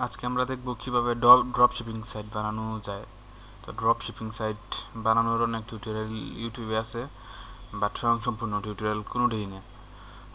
আজকে আমরা দেখব কিভাবে ড্রপ শিপিং সাইট বানানো যায়। তো ড্রপ শিপিং সাইট বানানোর অনেক টিউটোরিয়াল ইউটিউবে আছে, বাট স্বয়ংসম্পূর্ণ টিউটোরিয়াল কোনোটাই নেই।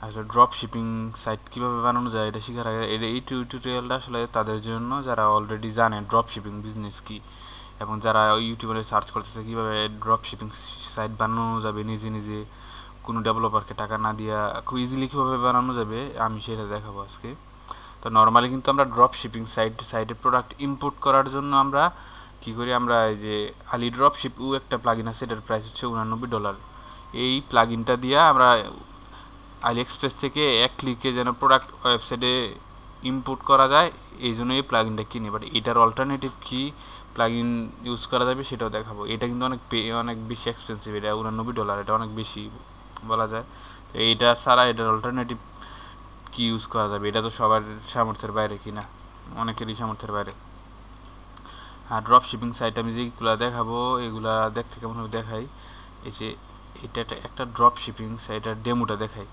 আসলে ড্রপ শিপিং সাইট কীভাবে বানানো যায় এটা শেখার আগে এই টিউটোরিয়ালটা আসলে তাদের জন্য যারা অলরেডি জানে ড্রপ শিপিং বিজনেস কী, এবং যারা ইউটিউবে সার্চ করতেছে কীভাবে ড্রপ শিপিং সাইট বানানো যাবে নিজে নিজে, কোনো ডেভেলপারকে টাকা না দিয়া খুব ইজিলি কীভাবে বানানো যাবে আমি সেটা দেখাবো আজকে। তো নর্মালি কিন্তু আমরা ড্রপ শিপিং সাইটে প্রোডাক্ট ইম্পোর্ট করার জন্য আমরা কী করি, আমরা এই যে আলি ড্রপ শিপ একটা প্লাগিন আছে, এটার প্রাইস হচ্ছে $89। এই প্লাগিনটা দিয়ে আমরা আলি এক্সপ্রেস থেকে এক ক্লিকে যেন প্রোডাক্ট ওয়েবসাইটে ইম্পোর্ট করা যায়, এই জন্য এই প্লাগিনটা কিনি। বাট এটার অল্টারনেটিভ কি প্লাগিন ইউজ করা যাবে সেটাও দেখাবো। এটা কিন্তু অনেক বেশি এক্সপেন্সিভ, এটা $89, এটা অনেক বেশি বলা যায়। তো এইটা ছাড়া এটার অল্টারনেটিভ কি ইউজ করা যাবে, এটা তো সবার সামর্থ্যের বাইরে কিনা, অনেকেরই সামর্থ্যের বাইরে। আর ড্রপ শিপিং সাইট আমি যেগুলো দেখাবো এগুলা দেখতে কেমনভাবে দেখাই, এই যে এটা একটা ড্রপ শিপিং সাইটের ডেমোটা দেখাই।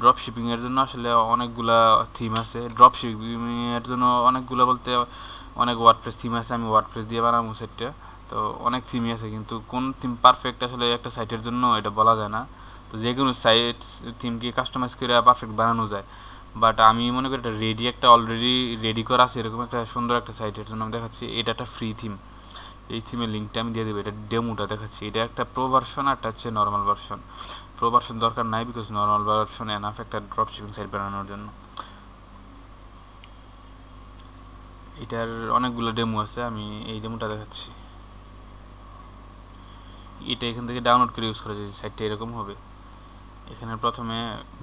ড্রপ শিপিংয়ের জন্য আসলে অনেকগুলা থিম আছে। ড্রপ শিপিংয়ের জন্য অনেকগুলো বলতে অনেক ওয়ার্ডপ্রেস থিম আছে, আমি ওয়ার্ডপ্রেস দিয়ে বানাবো সাইটটা। তো অনেক থিমই আছে, কিন্তু কোন থিম পারফেক্ট আসলে একটা সাইটের জন্য এটা বলা যায় না। তো যে কোনো সাইট থিমকে কাস্টমাইজ করে পারফেক্ট বানানো যায়। বাট আমি মনে করি এটা একটা অলরেডি রেডি করা আছে এরকম একটা সুন্দর একটা সাইটের জন্য আমি দেখাচ্ছি। এটা একটা ফ্রি থিম, এই থিমের লিঙ্কটা আমি দিয়ে দেবো। এটা ডেমোটা দেখাচ্ছি। এটা একটা প্রো ভার্সন, আর একটা হচ্ছে নর্মাল ভার্সন। প্রো ভার্সন দরকার নাই, বিকজ নর্মাল ভার্সন এনাফ একটা ড্রপ শিপিং সাইট বানানোর জন্য। এটার অনেকগুলো ডেমো আছে, আমি এই ডেমোটা দেখাচ্ছি। এটা এখান থেকে ডাউনলোড করে ইউজ করা যায়। সাইটটা এরকম হবে। এখানে প্রথমে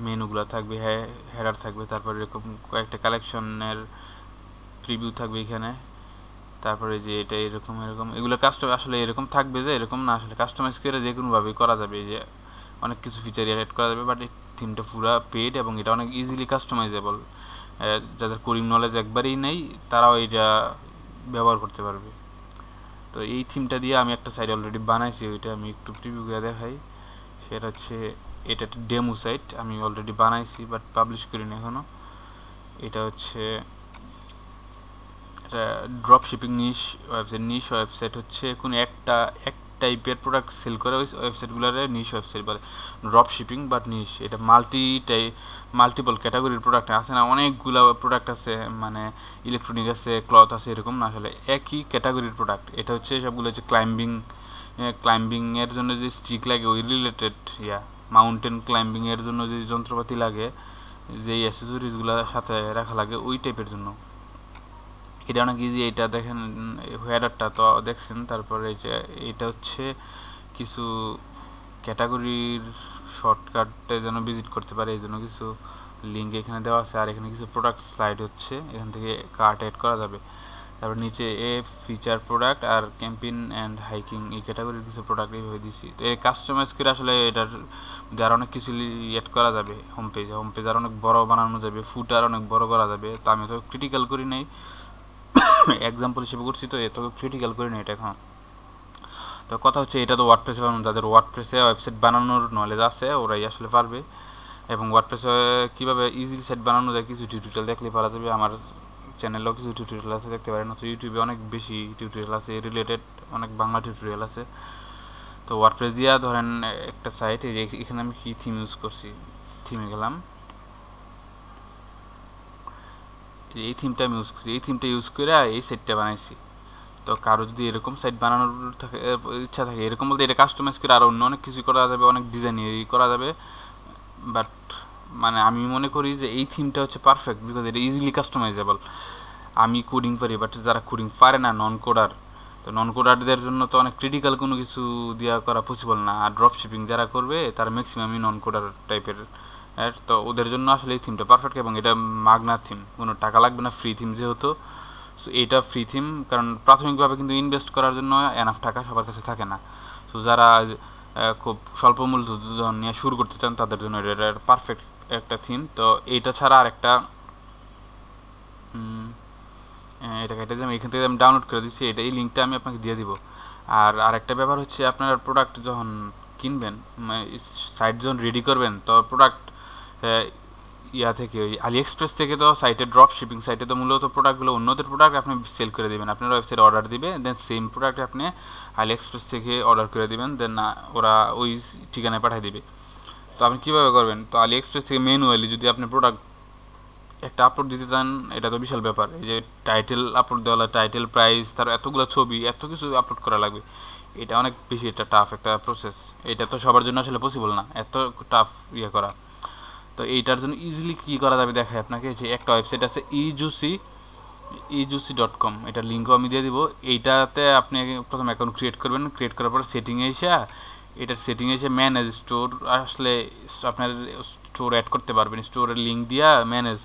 মেনুগুলো থাকবে, হেডার থাকবে, তারপর এরকম কয়েকটা কালেকশনের প্রিভিউ থাকবে এখানে। তারপরে যে এটা এরকম এগুলো আসলে এরকম থাকবে যে এরকম না, আসলে কাস্টমাইজ করে যে কোনোভাবেই করা যাবে। যে অনেক কিছু ফিচার অ্যাড করা যাবে, বাট এই থিমটা পুরো পেড এবং এটা অনেক ইজিলি কাস্টমাইজেবল। যাদের কোডিং নলেজ একবারেই নেই তারাও এটা ব্যবহার করতে পারবে। তো এই থিমটা দিয়ে আমি একটা সাইট অলরেডি বানাইছি, ওইটা আমি একটু প্রিভিউ করে দেখাই। সেটা হচ্ছে এটা একটা ডেমো সাইট, আমি অলরেডি বানাইছি বাট পাবলিশ করিনি এখনও। এটা হচ্ছে ড্রপ শিপিং নিশ ওয়েবসাইট হচ্ছে কোনো এক টাইপের প্রোডাক্ট সেল করে, ওই ওয়েবসাইটগুলোর নিশ ওয়েবসাইট বলে। ড্রপ শিপিং বাট নিশ, এটা মাল্টিপল ক্যাটাগরির প্রোডাক্ট আছে না, অনেকগুলো প্রোডাক্ট আছে, মানে ইলেকট্রনিক আছে, ক্লথ আছে, এরকম না, আসলে একই ক্যাটাগরির প্রোডাক্ট। এটা হচ্ছে সবগুলো হচ্ছে ক্লাইম্বিংয়ের জন্য যে স্টিক লাগে ওই রিলেটেড, মাউন্টেন ক্লাইম্বিংয়ের জন্য যে যন্ত্রপাতি লাগে, যেই অ্যাসেসরিজগুলো সাথে রাখা লাগে ওই টাইপের জন্য। এটা অনেক ইজি। এটা দেখেন হেডারটা তো দেখছেন। তারপরে এটা হচ্ছে কিছু ক্যাটাগরির শর্টকাটে যেন ভিজিট করতে পারে, এই জন্য কিছু লিঙ্ক এখানে দেওয়া আছে। আর এখানে কিছু প্রোডাক্ট স্লাইড হচ্ছে, এখান থেকে কার্ট অ্যাড করা যাবে। তারপর নিচে ফিচার প্রোডাক্ট আর ক্যাম্পিং অ্যান্ড হাইকিং, এই ক্যাটাগরির কিছু প্রোডাক্ট এইভাবে দিছি। তো এই কাস্টমাইজ করে আসলে এটার আর অনেক কিছু অ্যাড করা যাবে। হোম পেজ আর অনেক বড় বানানো যাবে, ফুটার অনেক বড় করা যাবে। তো আমি তো ক্রিটিক্যাল করি নাই, এক্সাম্পল হিসেবে করছি, তো এত ক্রিটিক্যাল করি না এটা এখন। তো কথা হচ্ছে এটা তো ওয়ার্ডপ্রেসে বানানো, যাদের ওয়ার্ডপ্রেসে ওয়েবসাইট বানানোর নলেজ আছে ওরাই আসলে পারবে। এবং ওয়ার্ডপ্রেসে কীভাবে ইজিলি সাইট বানানো যায় কিছু টিউটোরিয়াল দেখলে পারা যাবে। আমার চ্যানেলেও কিছু টিউটোরিয়াল আছে, দেখতে পারেন। তো ইউটিউবে অনেক বেশি টিউটোরিয়াল আছে রিলেটেড, অনেক বাংলা টিউটোরিয়াল আছে। তো ওয়ার্ডপ্রেস দিয়ে ধরেন একটা সাইট, এখানে আমি কি থিম ইউজ করছি, থিমে গেলাম, এই থিমটা আমি ইউজ করছি, এই থিমটা ইউজ করে এই সাইটটা বানাইছি। তো কারো যদি এরকম সাইট বানানোর ইচ্ছা থাকে, এরকম বলতে এটা কাস্টমাইজ করে আরও অন্য অনেক কিছু করা যাবে, অনেক ডিজাইনারি করা যাবে। বাট মানে আমি মনে করি যে এই থিমটা হচ্ছে পারফেক্ট, বিকজ এটা ইজিলি কাস্টমাইজেবল। আমি কোডিং পারি, বাট যারা কোডিং পারে না, নন কোডার, তো নন কোডারদের জন্য তো অনেক ক্রিটিক্যাল কোনো কিছু দেওয়া করা পসিবল না। আর ড্রপ শিপিং যারা করবে তারা ম্যাক্সিমামই নন কোডার টাইপের, তো ওদের জন্য আসলে এই থিমটা পারফেক্ট। এবং এটা মাগনা থিম, কোনো টাকা লাগবে না, ফ্রি থিম যেহেতু। সো এটা ফ্রি থিম, কারণ প্রাথমিকভাবে কিন্তু ইনভেস্ট করার জন্য এনাফ টাকা সবার কাছে থাকে না। সো যারা খুব স্বল্প মূলধন নিয়ে শুরু করতে চান তাদের জন্য এটা পারফেক্ট একটা থিম। তো এইটা ছাড়া আর একটা, এটা কেটে যে আমি এখান থেকে আমি ডাউনলোড করে দিচ্ছি, এটা এই লিঙ্কটা আমি আপনাকে দিয়ে দিব। আর আরেকটা ব্যাপার হচ্ছে আপনার প্রোডাক্ট যখন কিনবেন, সাইট যখন রেডি করবেন, তো প্রোডাক্ট ইয়া থেকে ওই আলি এক্সপ্রেস থেকে তো সাইটে ড্রপ শিপিং সাইটে তো মূলত প্রোডাক্টগুলো অন্যদের প্রোডাক্ট আপনি সেল করে দেবেন, আপনার ওয়েবসাইটে অর্ডার দিবে, দেন সেম প্রোডাক্ট আপনি আলি এক্সপ্রেস থেকে অর্ডার করে দেবেন, দেন ওরা ওই ঠিকানায় পাঠিয়ে দিবে। তো আপনি কীভাবে করবেন, তো আলি এক্সপ্রেস থেকে ম্যানুয়ালি যদি আপনি প্রোডাক্ট একটা আপলোড দিতে চান, এটা তো বিশাল ব্যাপার। এই যে টাইটেল আপলোড দেওয়া, টাইটেল, প্রাইস, তার এতগুলো ছবি, এত কিছু আপলোড করা লাগবে, এটা অনেক বেশি একটা টাফ একটা প্রসেস। এটা তো সবার জন্য আসলে পসিবল না, এত টাফ ইয়ে করা। তো এইটার জন্য ইজিলি কী করা যাবে দেখায় আপনাকে, যে একটা ওয়েবসাইট আছে ejuicy.com, এটার লিঙ্কও আমি দিয়ে দিব। এইটাতে আপনি প্রথম অ্যাকাউন্ট ক্রিয়েট করবেন, ক্রিয়েট করার পর সেটিংয়ে এসে, এটার সেটিংয়ে এসে ম্যানেজ স্টোর আসলে আপনার স্টোর অ্যাড করতে পারবেন। স্টোরের লিঙ্ক দিয়া ম্যানেজ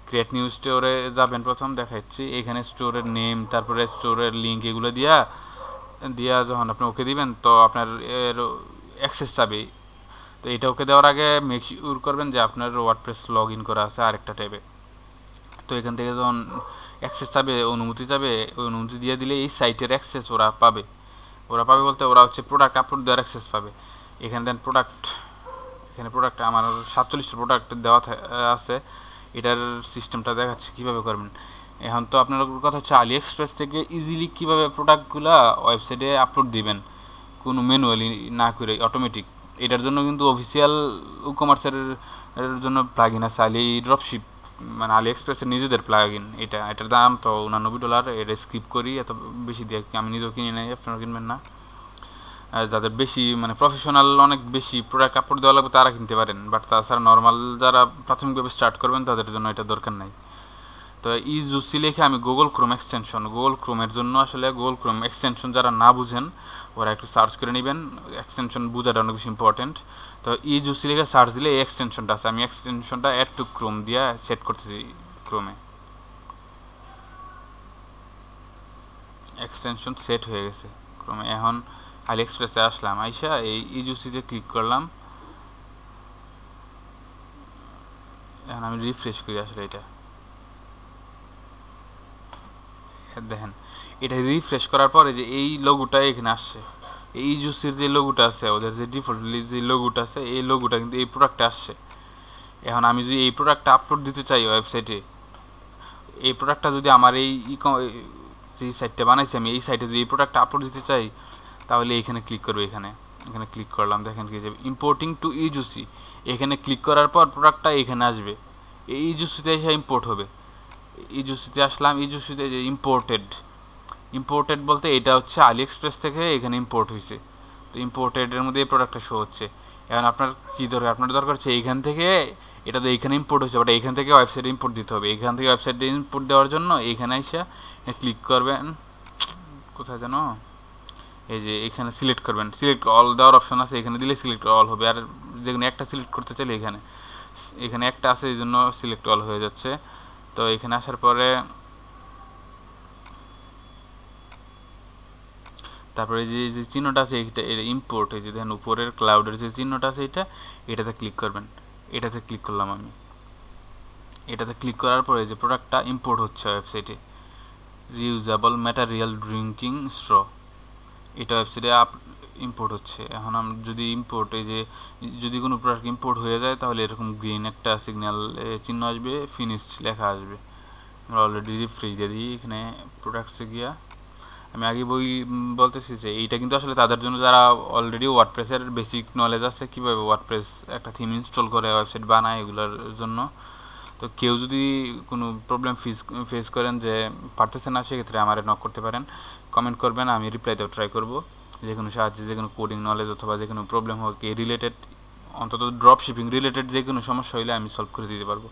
ক্রিয়েট নিউ স্টোরে যাবেন, প্রথম দেখাচ্ছি এখানে স্টোরের নেম, তারপরে স্টোরের লিঙ্ক, এগুলো দিয়া যখন আপনি ওকে দিবেন তো আপনার এর অ্যাক্সেস চাবে। তো এটা ওকে দেওয়ার আগে মেক শিওর করবেন যে আপনার ওয়ার্ডপ্রেস লগ ইন করা আছে আরেকটা ট্যাবে। তো এখান থেকে যখন অ্যাক্সেস চাবে, অনুমতি চাবে, ওই অনুমতি দিয়ে দিলে এই সাইটের অ্যাক্সেস ওরা পাবে বলতে ওরা হচ্ছে প্রোডাক্ট আপলোড দেওয়ার অ্যাক্সেস পাবে। এখানে দেন এখানে প্রোডাক্ট আমার 47টা প্রোডাক্ট দেওয়া আছে। এটার সিস্টেমটা দেখাচ্ছে কীভাবে করবেন। এখন তো আপনার কথা হচ্ছে আলি এক্সপ্রেস থেকে ইজিলি কীভাবে প্রোডাক্টগুলো ওয়েবসাইটে আপলোড দিবেন কোনো ম্যানুয়ালি না করে, অটোমেটিক। এটার জন্য কিন্তু অফিসিয়াল ই কমার্সের জন্য প্লাগ ইন আছে, আলি ড্রপশিপ, মানে আলি এক্সপ্রেসের নিজেদের প্লাগ ইন। এটার দাম তো $89। এটা স্কিপ করি, এত বেশি দিয়ে আমি নিজেও কিনে নেই, আপনারা কিনবেন না। যাদের বেশি মানে প্রফেশনাল অনেক বেশি প্রোডাক্ট আপলোড দেওয়া লাগবে তারা কিনতে পারেন, বাট তাছাড়া নর্মাল যারা প্রাথমিকভাবে স্টার্ট করবেন তাদের জন্য এটা দরকার নাই। তো ইজুসি লিখে আমি গুগল ক্রোমের জন্য আসলে গুগল ক্রোম এক্সটেনশন যারা না বুঝেন ওরা একটু সার্চ করে নেবেন, এক্সটেনশন বোঝাটা অনেক বেশি ইম্পর্টেন্ট। তো ইজুসি লিখে সার্চ দিলে এই এক্সটেনশনটা আছে, আমি এক্সটেনশনটা অ্যাড টু ক্রোম দিয়ে সেট করতেছি ক্রোমে। এক্সটেনশন সেট হয়ে গেছে ক্রোমে। এখন আলি এক্সপ্রেসে আসলাম, আইসা এই ইজুসিতে ক্লিক করলাম। এখন আমি রিফ্রেশ করি আসলে এটা দেখেন। এটা রিফ্রেশ করার পরে যে এই লোগোটা এখানে আসছে, এই ইজুসির যে লোগোটা আছে, ওদের যে ডিফল্টলি যে লোগোটা আছে, এই লোগোটা কিন্তু এই প্রোডাক্টে আসছে। এখন আমি যদি এই প্রোডাক্টটা আপলোড দিতে চাই ওয়েবসাইটে, এই প্রোডাক্টটা যদি আমার এই যে সাইটটা বানাইছি আমি, এই সাইটে যদি এই প্রোডাক্টটা আপলোড দিতে চাই, তাহলে এইখানে ক্লিক করবো। এখানে ক্লিক করলাম, দেখেন কি যাবে ইম্পোর্টিং টু ইজুসি। এখানে ক্লিক করার পর প্রোডাক্টটা এখানে আসবে, এই ইজুসিতে এসে ইম্পোর্ট হবে। ইজুসিতে আসলাম, ইজুসিতে যে ইম্পোর্টেড বলতে এটা হচ্ছে আলি এক্সপ্রেস থেকে এখানে ইম্পোর্ট হয়েছে। তো ইম্পোর্টেডের মধ্যে এই প্রোডাক্টটা শো হচ্ছে। এখন আপনার কী দরকার, আপনার দরকার হচ্ছে এইখান থেকে, এটা তো এইখানে ইম্পোর্ট হচ্ছে, বাট এইখান থেকে ওয়েবসাইটে ইম্পোর্ট দিতে হবে। এখান থেকে ওয়েবসাইটে ইম্পোর্ট দেওয়ার জন্য এইখানে এসে ক্লিক করবেন, কোথায় যেন, এই যে এখানে সিলেক্ট করবেন, সিলেক্ট অল দেওয়ার অপশন আছে, এখানে দিলে সিলেক্ট অল হবে। আর যেখানে একটা সিলেক্ট করতে চাইলে এখানে একটা আছে, এই জন্য সিলেক্ট অল হয়ে যাচ্ছে। তো এখানে আসার পরে তারপরে যে চিহ্নটা আছে এইটা ইম্পোর্ট, এই যে দেখেন উপরের ক্লাউডের যে চিহ্নটা আছে এটাতে ক্লিক করবেন। এটাতে ক্লিক করলাম আমি। এটাতে ক্লিক করার পরে যে প্রোডাক্টটা ইম্পোর্ট হচ্ছে ওয়েবসাইটে, রিউজেবল ম্যাটেরিয়াল ড্রিঙ্কিং স্ট্র, এটা ওয়েবসাইটে ইম্পোর্ট হচ্ছে। এখন আমি যদি ইম্পোর্ট, এই যে যদি কোনো প্রোডাক্ট ইম্পোর্ট হয়ে যায় তাহলে এরকম গ্রিন একটা সিগন্যাল চিহ্ন আসবে, ফিনিশড লেখা আসবে। আমরা অলরেডি রিফ্রেশ দিয়ে দিই এখানে প্রোডাক্টসে গিয়া। আমি আগে বলতেছি যে এইটা কিন্তু আসলে তাদের জন্য যারা অলরেডি ওয়ার্ডপ্রেসের বেসিক নলেজ আছে, কীভাবে ওয়ার্ডপ্রেস একটা থিম ইনস্টল করে ওয়েবসাইট বানায়, এগুলোর জন্য। তো কেউ যদি কোনো প্রবলেম ফেস করেন যে পারতেছেন না, সেক্ষেত্রে আমার নক করতে পারেন, কমেন্ট করবেন, আমি রিপ্লাই দেওয়ার ট্রাই করবো। যে কোনো সাহায্যে, যে কোনো কোডিং নলেজ অথবা যে কোনো প্রবলেম হোক, এই রিলেটেড, অন্তত ড্রপ শিপিং রিলেটেড যে কোনো সমস্যা হলে আমি সলভ করে দিতে পারবো।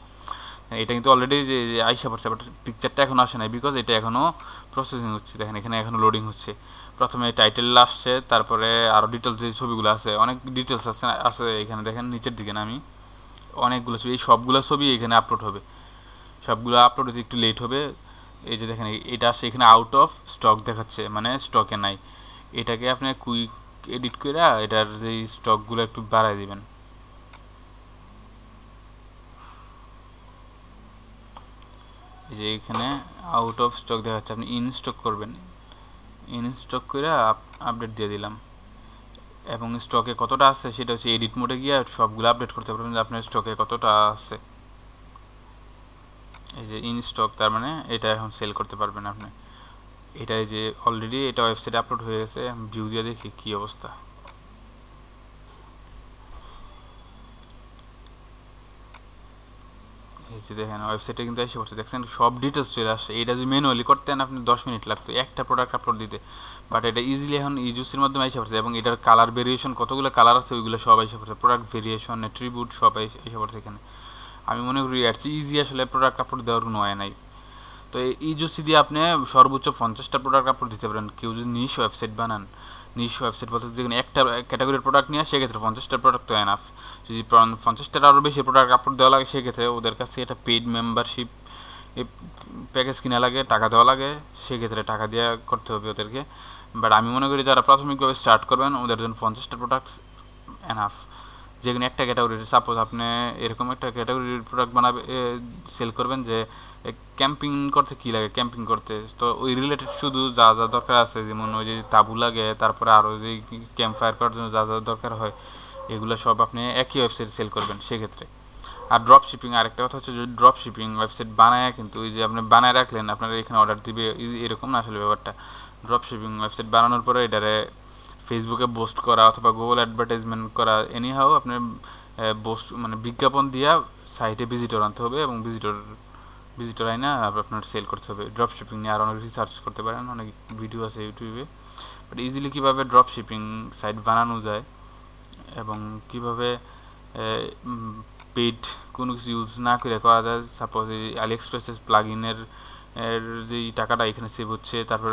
এটা কিন্তু অলরেডি যে আইসা পড়ছে, বাট পিকচারটা এখনও আসে নাই, বিকজ এটা এখনও প্রসেসিং হচ্ছে। দেখেন এখানে এখনও লোডিং হচ্ছে। প্রথমে টাইটেল আসছে, তারপরে আরও ডিটেলস যে ছবিগুলো আছে, অনেক ডিটেলস আছে এখানে দেখেন নিচের দিকে আমি অনেকগুলো ছবি, এই সবগুলো ছবি এখানে আপলোড হবে। সবগুলো আপলোড হতে একটু লেট হবে। এই যে দেখেন এটা আসছে এখানে আউট অফ স্টক দেখাচ্ছে, মানে স্টকে নাই। এটাকে আপনি কুইক এডিট করে এটার যে স্টকগুলো একটু বাড়াই দিবেন। এই যে এখানে আউট অফ স্টক দেখাচ্ছে, আপনি ইন স্টক করবেন, ইন স্টক করে আপডেট দিয়ে দিলাম। এবং স্টকে কতটা আছে সেটা হচ্ছে এডিট মোডে গিয়ে সবগুলো আপডেট করতে পারবেন যে আপনার স্টকে কতটা আছে। এই যে ইন স্টক, তার মানে এটা এখন সেল করতে পারবেন আপনি। এটা এই যে অলরেডি এটা ওয়েবসাইটে আপলোড হয়ে গেছে, ভিউ দিয়ে দেখি কি অবস্থা। এই যে দেখেন ওয়েবসাইটে কিন্তু এসে পড়ছে, দেখছেন সব ডিটেলস চলে আসছে। এটা যদি ম্যানুয়ালি করতেন আপনি 10 মিনিট লাগতো একটা প্রোডাক্ট আপলোড দিতে, বাট এটা ইজিলি এখন ইজুসির মাধ্যমে এসে পড়ছে। এবং এটার কালার ভেরিয়েশন, কতগুলো কালার আছে ওইগুলো সব এসে পড়ছে, প্রোডাক্ট ভেরিয়েশন, অ্যাট্রিবিউট সব এসে পড়ছে এখানে। আমি মনে করি এর চেয়ে ইজি আসলে প্রোডাক্ট আপলোড দেওয়ার কোনো হয় নাই। তো এই ইজুসি দিয়ে আপনি সর্বোচ্চ 50টা প্রোডাক্ট আপলোড দিতে পারেন। কেউ যদি নিশ ওয়েবসাইট বানান, নিশ ওয়েবসাইট বলতে যেখানে একটা ক্যাটাগরির প্রোডাক্ট নিয়ে, সেক্ষেত্রে 50টা প্রোডাক্ট তো এনাফ। যদি 50টার আরও বেশি প্রোডাক্ট আপলোড দেওয়া লাগে, সেক্ষেত্রে ওদের কাছে এটা পেইড মেম্বারশিপ প্যাকেজ কিনা লাগে, টাকা দেওয়া লাগে, সেক্ষেত্রে টাকা দিয়ে করতে হবে ওদেরকে। বাট আমি মনে করি যারা প্রাথমিকভাবে স্টার্ট করবেন ওদের জন্য 50টা প্রোডাক্টস এনাফ। যেখানে একটা ক্যাটাগরির, সাপোজ আপনি এরকম একটা ক্যাটাগরির প্রোডাক্ট বানাবে, সেল করবেন যে ক্যাম্পিং করতে কী লাগে, ক্যাম্পিং করতে তো ওই রিলেটেড শুধু যা যা দরকার আছে, যেমন ওই যে তাঁবু লাগে, তারপরে আরও যে ক্যাম্প ফায়ার করার জন্য যা যা দরকার হয়, এগুলো সব আপনি একই ওয়েবসাইটে সেল করবেন সেক্ষেত্রে। আর ড্রপ শিপিং, আরেকটা কথা হচ্ছে যে ড্রপ শিপিং ওয়েবসাইট বানায়, কিন্তু ওই যে আপনি বানায় রাখলেন, আপনার এখানে অর্ডার দিবে, এরকম না আসলে ব্যাপারটা। ড্রপ শিপিং ওয়েবসাইট বানানোর পরে এটারে ফেসবুকে পোস্ট করা অথবা গুগল অ্যাডভার্টাইজমেন্ট করা, এনিহাও আপনি পোস্ট মানে বিজ্ঞাপন দিয়া সাইটে ভিজিটর আনতে হবে, এবং ভিজিটর আইনা আপনার সেল করতে হবে। ড্রপ শিপিং নিয়ে আর অনেক রিসার্চ করতে পারেন, অনেক ভিডিও আছে ইউটিউবে। বাট ইজিলি কীভাবে ড্রপ শিপিং সাইট বানানো যায় এবং কীভাবে পেইড কোনো কিছু ইউজ না করে করা যায়। সাপোজ এই আলি এক্সপ্রেসের প্লাগ ইনের যেই টাকাটা এখানে সেভ হচ্ছে, তারপর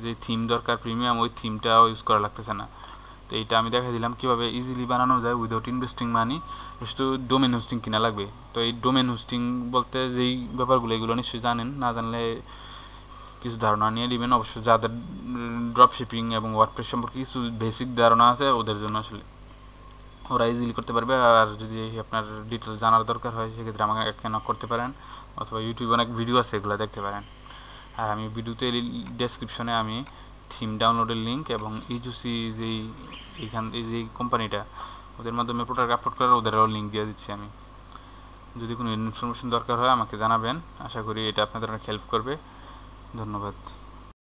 যে থিম দরকার প্রিমিয়াম, ওই থিমটাও ইউজ করা লাগতেছে না। তো এইটা আমি দেখা দিলাম কীভাবে ইজিলি বানানো যায় উইদাউট ইনভেস্টিং মানি, শুধু ডোমেন হোস্টিং কিনা লাগবে। তো এই ডোমেন হোস্টিং বলতে যেই ব্যাপারগুলো, এগুলো নিশ্চয়ই জানেন, না জানলে কিছু ধারণা নিয়ে নেবেন। অবশ্য যাদের ড্রপ শিপিং এবং ওয়ার্ডপ্রেস সম্পর্কে কিছু বেসিক ধারণা আছে ওদের জন্য আসলে ওরা ইজিলি করতে পারবে। আর যদি আপনার ডিটেলস জানার দরকার হয়, সেক্ষেত্রে আমাকে নক করতে পারেন, অথবা ইউটিউবে অনেক ভিডিও আছে, এগুলো দেখতে পারেন। আর আমি ভিডিওতে ডেসক্রিপশনে আমি থিম ডাউনলোডের লিঙ্ক এবং ইজুসি যেই কোম্পানিটা, ওদের মাধ্যমে প্রোডাক্ট আপলোড করার ওদেরও লিঙ্ক দিয়ে দিচ্ছি আমি। যদি কোনো ইনফরমেশন দরকার হয় আমাকে জানাবেন, আশা করি এটা আপনাদের অনেক হেল্প করবে। ধন্যবাদ।